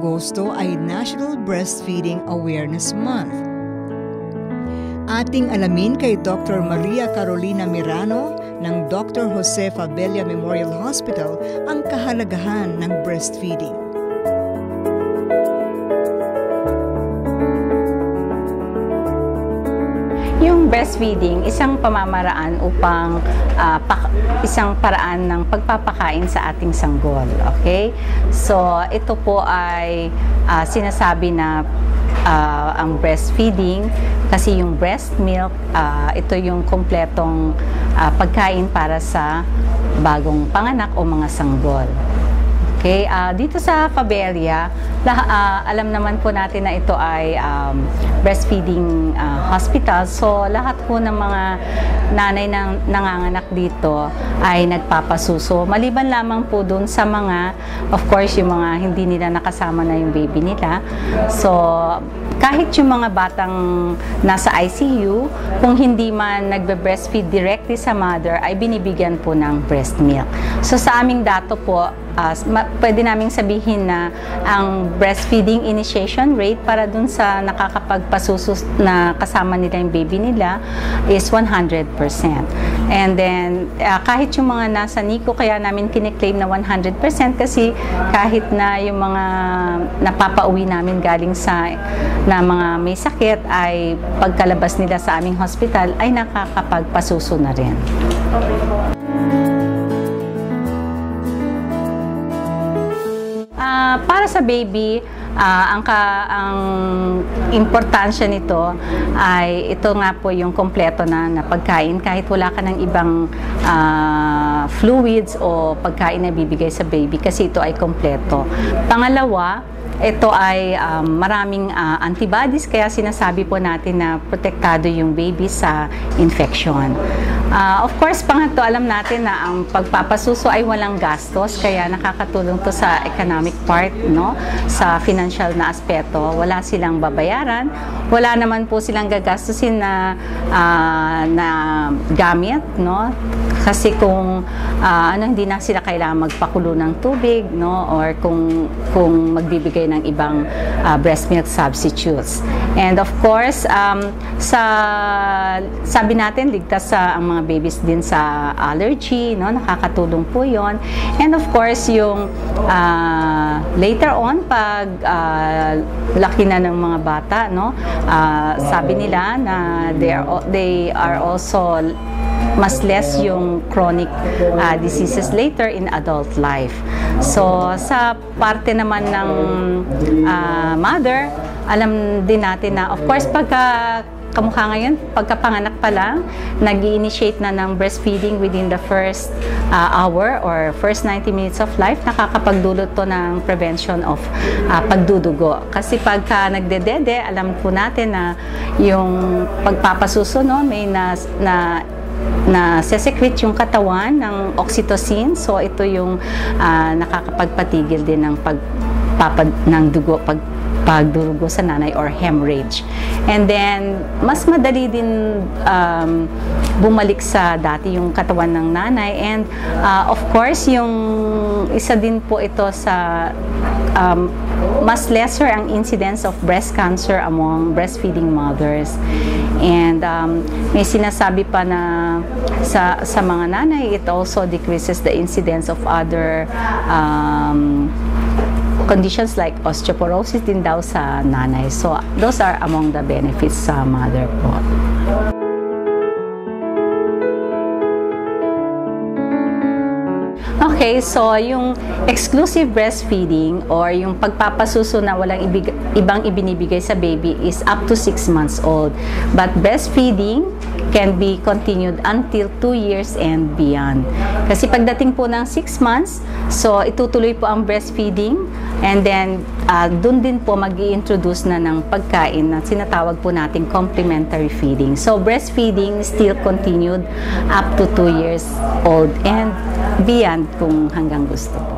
Agosto ay National Breastfeeding Awareness Month. Ating alamin kay Dr. Maria Carolina Mirano ng Dr. Jose Fabella Memorial Hospital ang kahalagahan ng breastfeeding. Yung breastfeeding, isang pamamaraan upang isang paraan ng pagpapakain sa ating sanggol. Okay? So, ito po ay sinasabi na ang breastfeeding kasi yung breast milk, ito yung kompletong pagkain para sa bagong panganak o mga sanggol. Okay, dito sa Fabella, alam naman po natin na ito ay breastfeeding hospital. So, lahat po ng mga nanay na nanganganak dito ay nagpapasuso. Maliban lamang po dun sa mga, of course, yung mga hindi nila nakasama na yung baby nila. So, kahit yung mga batang nasa ICU, kung hindi man nagbe-breastfeed directly sa mother, ay binibigyan po ng breast milk. So, sa aming dato po, pwede naming sabihin na ang breastfeeding initiation rate para dun sa nakakapagpasuso na kasama nila yung baby nila is 100%. And then, kahit yung mga nasa NICU, kaya namin kiniklaim na 100% kasi kahit na yung mga napapauwi namin galing sa na mga may sakit ay pagkalabas nila sa aming hospital ay nakakapagpasuso na rin. Para sa baby, ang importansya nito ay ito nga po yung kompleto na pagkain kahit wala ka ng ibang fluids o pagkain na bibigay sa baby kasi ito ay kompleto. Pangalawa, ito ay maraming antibodies kaya sinasabi po natin na protektado yung baby sa infection. Of course, pangatlo, alam natin na ang pagpapasuso ay walang gastos kaya nakakatulong to sa economic part, no? Sa financial na aspeto. Wala silang babayaran, wala naman po silang gagastusin na gamit, no? Kasi kung hindi na sila kailangan magpakulo ng tubig, no? Or kung magbibigay ng ibang breast milk substitutes. And of course, sabi natin, ligtas sa ang mga babies din sa allergy, no? Nakakatulong po yon. And of course, yung later on, pag laki na ng mga bata, no? Sabi nila na they are also mas less yung chronic diseases later in adult life. So, sa parte naman ng mother, alam din natin na, of course, kamukha ngayon, pagkapanganak pa lang, nag-i-initiate na ng breastfeeding within the first hour or first 90 minutes of life, nakakapagdulot to ng prevention of pagdudugo. Kasi pagka nagdedede, alam po natin na yung pagpapasuso, no, may na-secrete yung katawan ng oxytocin. So, ito yung nakakapagpatigil din ng pagdurugo sa nanay or hemorrhage. And then, mas madali din bumalik sa dati yung katawan ng nanay. And of course, yung isa din po ito sa mas lesser ang incidence of breast cancer among breastfeeding mothers. And may sinasabi pa na sa mga nanay, it also decreases the incidence of other conditions like osteoporosis din daw sa nanay. So, those are among the benefits sa mother po. Okay, so yung exclusive breastfeeding or yung pagpapasuso na walang ibang ibinibigay sa baby is up to 6 months old. But breastfeeding can be continued until 2 years and beyond. Kasi pagdating po ng 6 months, so itutuloy po ang breastfeeding and then dun din po mag-i-introduce na ng pagkain na sinatawag po nating complementary feeding. So breastfeeding still continued up to 2 years old and beyond kung hanggang gusto po.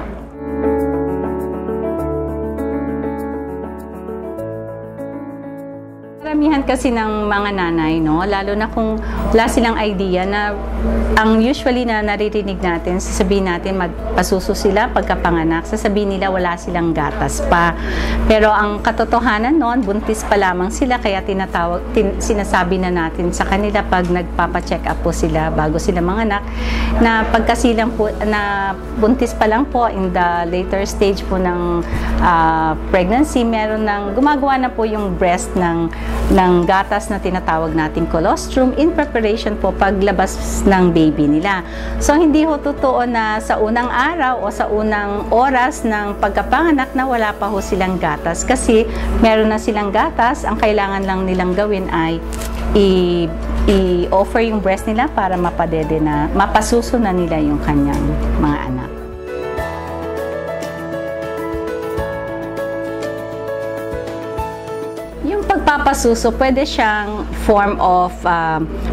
Karamihan kasi ng mga nanay, no, lalo na kung wala silang idea na ang usually na naririnig natin, sasabihin natin magpasuso sila pagkapanganak, sasabihin nila wala silang gatas pa. Pero ang katotohanan noon, buntis pa lamang sila, kaya sinasabi na natin sa kanila pag nagpapa-check up po sila bago sila manganak, na pagkasilang po, na buntis pa lang po in the later stage po ng pregnancy, meron ng gumagawa na po yung breast ng gatas na tinatawag nating colostrum in preparation po paglabas ng baby nila. So hindi ho totoo na sa unang araw o sa unang oras ng pagkapanganak na wala pa ho silang gatas, kasi meron na silang gatas. Ang kailangan lang nilang gawin ay i-offer yung breast nila para mapasuso na nila yung kanyang mga anak. Yung pagpapasuso, pwede siyang form of,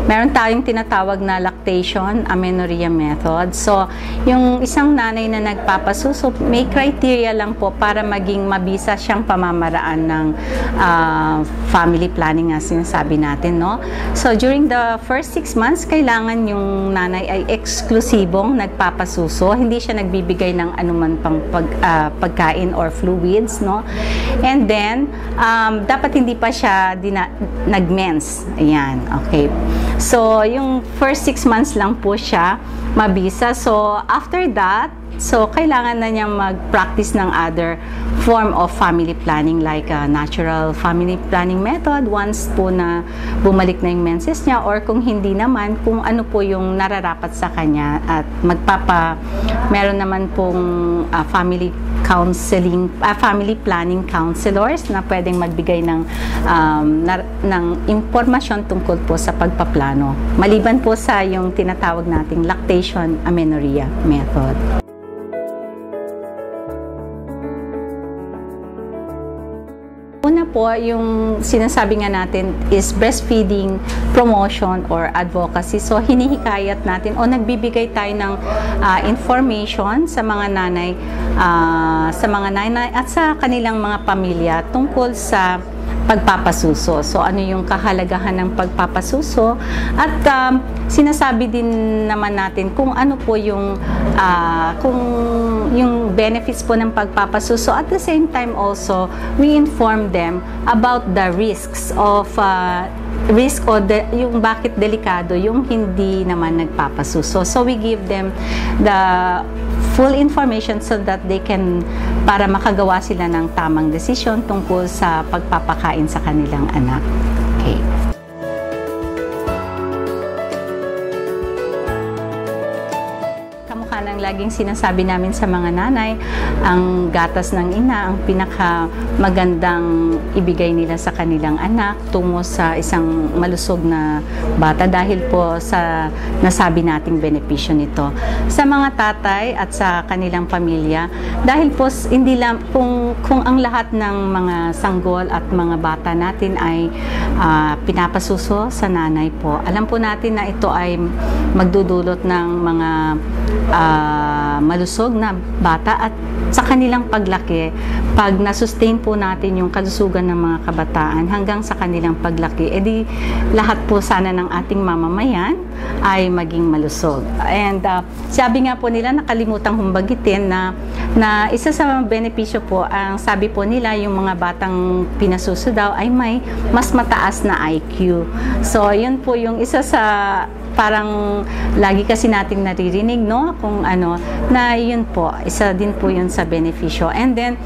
meron tayong tinatawag na lactation amenorrhea method. So, yung isang nanay na nagpapasuso, may criteria lang po para maging mabisa siyang pamamaraan ng family planning nga sinasabi natin, no? So, during the first 6 months, kailangan yung nanay ay eksklusibong nagpapasuso. Hindi siya nagbibigay ng anuman pang pagkain or fluids, no? And then, dapat hindi pa siya nag-mens. Ayan, okay. So, yung first 6 months lang po siya mabisa. So, after that, so kailangan na niyang mag-practice ng other form of family planning like natural family planning method once po na bumalik na yung menses niya, or kung hindi naman, kung ano po yung nararapat sa kanya, at meron naman pong family counseling, family planning counselors na pwedeng magbigay ng impormasyon tungkol po sa pagpaplano, maliban po sa yung tinatawag nating lactation amenorrhea method. Una po, yung sinasabi nga natin is breastfeeding promotion or advocacy. So, hinihikayat natin o nagbibigay tayo ng information sa mga nanay at sa kanilang mga pamilya tungkol sa pagpapasuso. So, ano yung kahalagahan ng pagpapasuso, at sinasabi din naman natin kung ano po yung benefits po ng pagpapasuso. At the same time also, we inform them about the risks of yung bakit delikado yung hindi naman nagpapasuso. So we give them the full information so that they can, para makagawa sila ng tamang desisyon tungkol sa pagpapakain sa kanilang anak. Okay. Kamukha ng laging sinasabi namin sa mga nanay, ang gatas ng ina ang pinakamagandang ibigay nila sa kanilang anak tungo sa isang malusog na bata, dahil po sa nasabi nating benepisyo nito sa mga tatay at sa kanilang pamilya. Dahil po hindi lang kung ang lahat ng mga sanggol at mga bata natin ay pinapasuso sa nanay po, alam po natin na ito ay magdudulot ng mga malusog na bata, at sa kanilang paglaki, pag nasustain po natin yung kalusugan ng mga kabataan hanggang sa kanilang paglaki, edi lahat po sana ng ating mamamayan ay maging malusog. And sabi nga po nila, nakalimutang humbagitin na isa sa benepisyo po, ang sabi po nila, yung mga batang pinasuso daw ay may mas mataas na IQ. So, yun po yung isa sa parang lagi kasi nating naririnig, no? Kung ano, na yun po, isa din po yun sa benepisyo. And then,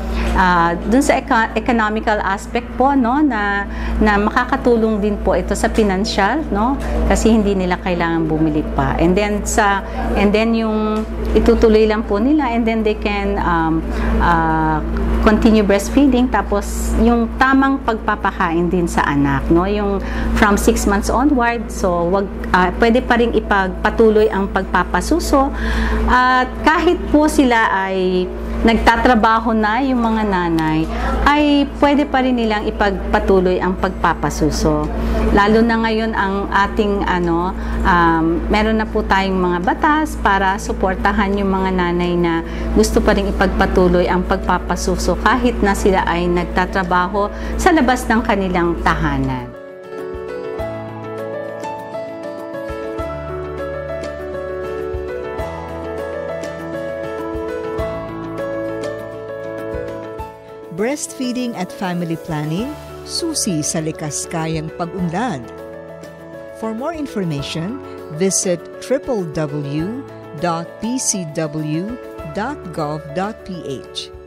dun sa economical aspect po, no? Na makakatulong din po ito sa financial, no? Kasi hindi nila kailangan bumili pa. And then yung itutuloy lang po nila, and then they can continue breastfeeding, tapos yung tamang pagpapakain din sa anak, no? Yung from 6 months onward, so pwede pa rin ipagpatuloy ang pagpapasuso, at kahit po sila ay nagtatrabaho na, yung mga nanay, ay pwede pa rin nilang ipagpatuloy ang pagpapasuso. Lalo na ngayon ang ating meron na po tayong mga batas para suportahan yung mga nanay na gusto pa rin ipagpatuloy ang pagpapasuso kahit na sila ay nagtatrabaho sa labas ng kanilang tahanan. breastfeeding at family planning, susi sa likas kayang pag-unlad. For more information, visit www.pcw.gov.ph.